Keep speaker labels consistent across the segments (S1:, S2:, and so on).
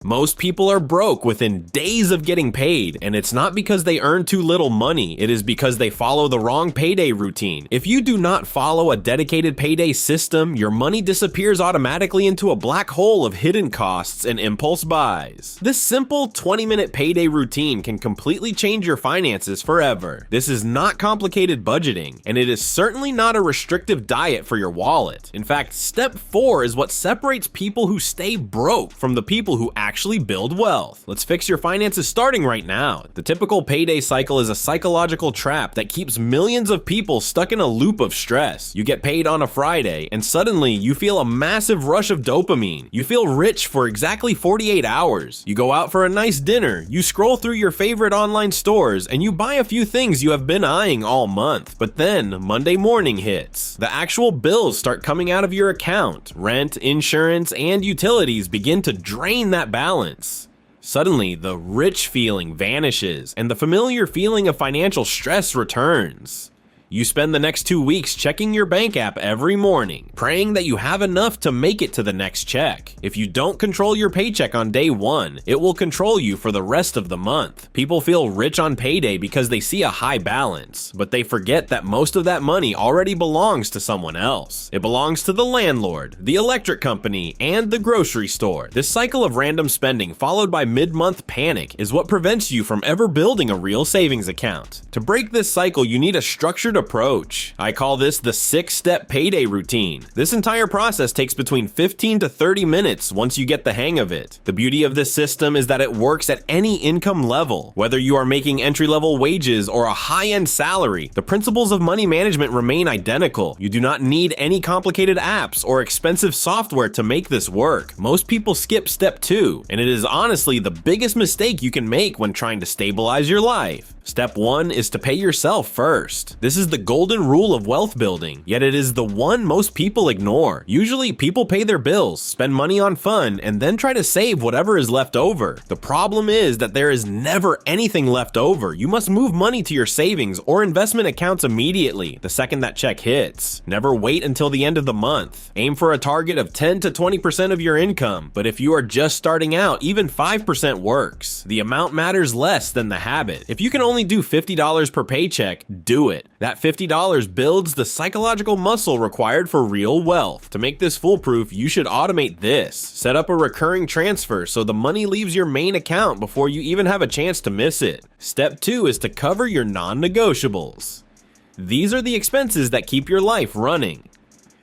S1: Most people are broke within days of getting paid, and it's not because they earn too little money, it is because they follow the wrong payday routine. If you do not follow a dedicated payday system, your money disappears automatically into a black hole of hidden costs and impulse buys. This simple 20-minute payday routine can completely change your finances forever. This is not complicated budgeting, and it is certainly not a restrictive diet for your wallet. In fact, step 4 is what separates people who stay broke from the people who actually build wealth. Let's fix your finances starting right now. The typical payday cycle is a psychological trap that keeps millions of people stuck in a loop of stress. You get paid on a Friday, and suddenly you feel a massive rush of dopamine. You feel rich for exactly 48 hours. You go out for a nice dinner, you scroll through your favorite online stores, and you buy a few things you have been eyeing all month. But then Monday morning hits. The actual bills start coming out of your account. Rent, insurance, and utilities begin to drain that balance. Suddenly, the rich feeling vanishes, and the familiar feeling of financial stress returns. You spend the next 2 weeks checking your bank app every morning, praying that you have enough to make it to the next check. If you don't control your paycheck on day 1, it will control you for the rest of the month. People feel rich on payday because they see a high balance, but they forget that most of that money already belongs to someone else. It belongs to the landlord, the electric company, and the grocery store. This cycle of random spending followed by mid-month panic is what prevents you from ever building a real savings account. To break this cycle, you need a structured approach. I call this the 6-step payday routine. This entire process takes between 15 to 30 minutes once you get the hang of it. The beauty of this system is that it works at any income level. Whether you are making entry-level wages or a high-end salary, the principles of money management remain identical. You do not need any complicated apps or expensive software to make this work. Most people skip step 2, and it is honestly the biggest mistake you can make when trying to stabilize your life. Step 1 is to pay yourself first. This is the golden rule of wealth building, yet it is the one most people ignore. Usually, people pay their bills, spend money on fun, and then try to save whatever is left over. The problem is that there is never anything left over. You must move money to your savings or investment accounts immediately, the second that check hits. Never wait until the end of the month. Aim for a target of 10 to 20% of your income, but if you are just starting out, even 5% works. The amount matters less than the habit. If you can only do $50 per paycheck, do it. That $50 builds the psychological muscle required for real wealth. To make this foolproof, you should automate this. Set up a recurring transfer so the money leaves your main account before you even have a chance to miss it. Step 2 is to cover your non-negotiables. These are the expenses that keep your life running.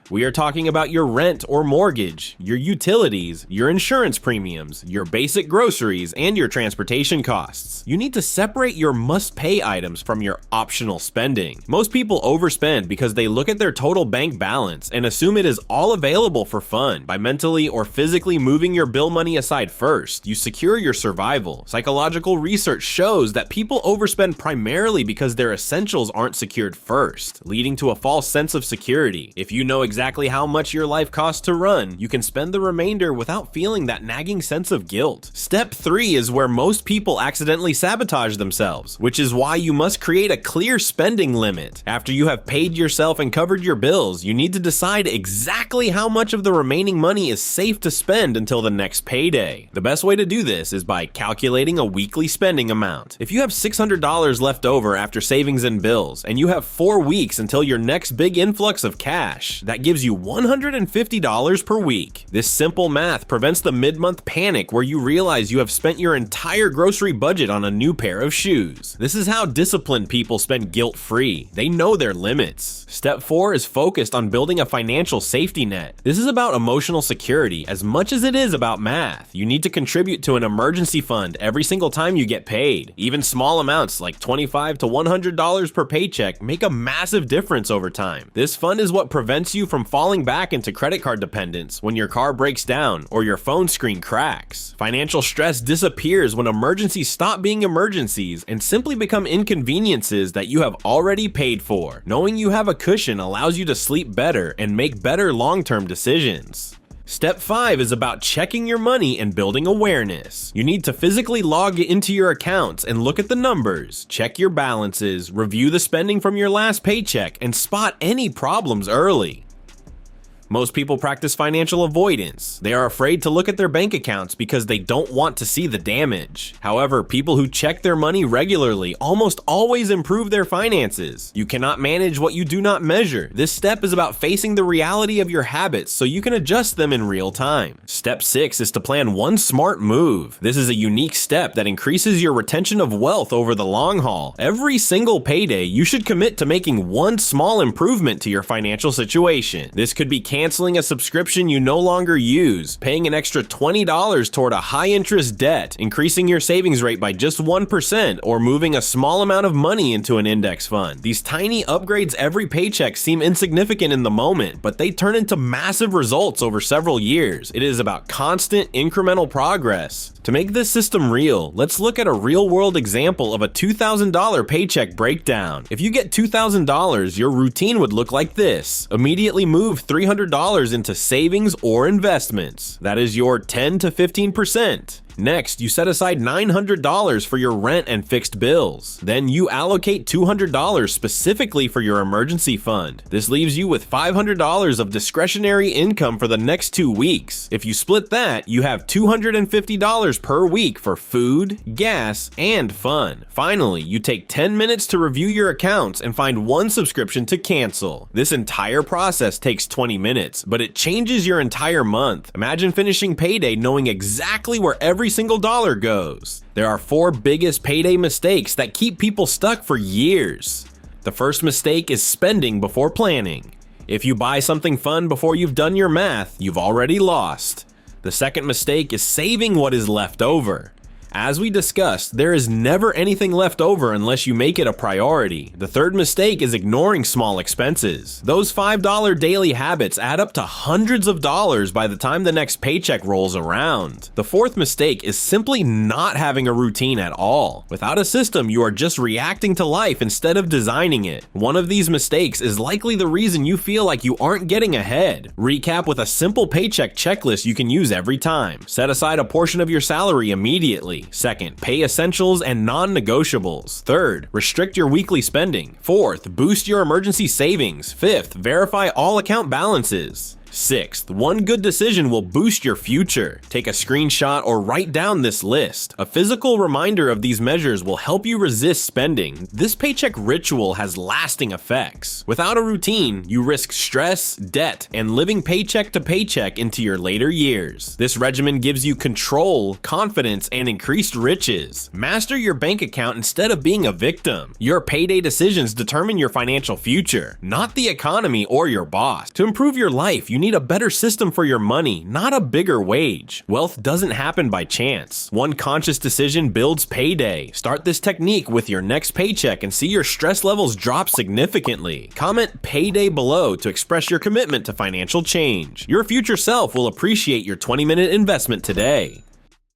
S1: We are talking about your rent or mortgage, your utilities, your insurance premiums, your basic groceries, and your transportation costs. You need to separate your must-pay items from your optional spending. Most people overspend because they look at their total bank balance and assume it is all available for fun. By mentally or physically moving your bill money aside first, you secure your survival. Psychological research shows that people overspend primarily because their essentials aren't secured first, leading to a false sense of security. If you know exactly how much your life costs to run, you can spend the remainder without feeling that nagging sense of guilt. Step 3 is where most people accidentally sabotage themselves, which is why you must create a clear spending limit. After you have paid yourself and covered your bills, you need to decide exactly how much of the remaining money is safe to spend until the next payday. The best way to do this is by calculating a weekly spending amount. If you have $600 left over after savings and bills, and you have 4 weeks until your next big influx of cash, that gives you $150 per week. This simple math prevents the mid-month panic where you realize you have spent your entire grocery budget on a new pair of shoes. This is how disciplined people spend guilt-free. They know their limits. Step 4 is focused on building a financial safety net. This is about emotional security as much as it is about math. You need to contribute to an emergency fund every single time you get paid. Even small amounts like $25 to $100 per paycheck make a massive difference over time. This fund is what prevents you from falling back into credit card dependence when your car breaks down or your phone screen cracks. Financial stress disappears when emergencies stop being emergencies and simply become inconveniences that you have already paid for. Knowing you have a cushion allows you to sleep better and make better long-term decisions. Step 5 is about checking your money and building awareness. You need to physically log into your accounts and look at the numbers, check your balances, review the spending from your last paycheck, and spot any problems early. Most people practice financial avoidance. They are afraid to look at their bank accounts because they don't want to see the damage. However, people who check their money regularly almost always improve their finances. You cannot manage what you do not measure. This step is about facing the reality of your habits so you can adjust them in real time. Step 6 is to plan one smart move. This is a unique step that increases your retention of wealth over the long haul. Every single payday, you should commit to making one small improvement to your financial situation. This could be canceling a subscription you no longer use, paying an extra $20 toward a high-interest debt, increasing your savings rate by just 1%, or moving a small amount of money into an index fund. These tiny upgrades every paycheck seem insignificant in the moment, but they turn into massive results over several years. It is about constant, incremental progress. To make this system real, let's look at a real-world example of a $2,000 paycheck breakdown. If you get $2,000, your routine would look like this. Immediately move $300 into savings or investments. That is your 10 to 15%. Next, you set aside $900 for your rent and fixed bills. Then you allocate $200 specifically for your emergency fund. This leaves you with $500 of discretionary income for the next 2 weeks. If you split that, you have $250 per week for food, gas, and fun. Finally, you take 10 minutes to review your accounts and find one subscription to cancel. This entire process takes 20 minutes, but it changes your entire month. Imagine finishing payday knowing exactly where every single dollar goes. There are 4 biggest payday mistakes that keep people stuck for years. The first mistake is spending before planning. If you buy something fun before you've done your math, you've already lost. The second mistake is saving what is left over. As we discussed, there is never anything left over unless you make it a priority. The third mistake is ignoring small expenses. Those $5 daily habits add up to hundreds of dollars by the time the next paycheck rolls around. The fourth mistake is simply not having a routine at all. Without a system, you are just reacting to life instead of designing it. One of these mistakes is likely the reason you feel like you aren't getting ahead. Recap with a simple paycheck checklist you can use every time. Set aside a portion of your salary immediately. Second, pay essentials and non-negotiables. Third, restrict your weekly spending. Fourth, boost your emergency savings. Fifth, verify all account balances. Sixth, one good decision will boost your future. Take a screenshot or write down this list. A physical reminder of these measures will help you resist spending. This paycheck ritual has lasting effects. Without a routine, you risk stress, debt, and living paycheck to paycheck into your later years. This regimen gives you control, confidence, and increased riches. Master your bank account instead of being a victim. Your payday decisions determine your financial future, not the economy or your boss. To improve your life, you need a better system for your money, not a bigger wage. Wealth doesn't happen by chance. One conscious decision builds payday. Start this technique with your next paycheck and see your stress levels drop significantly. Comment payday below to express your commitment to financial change. Your future self will appreciate your 20-minute investment today.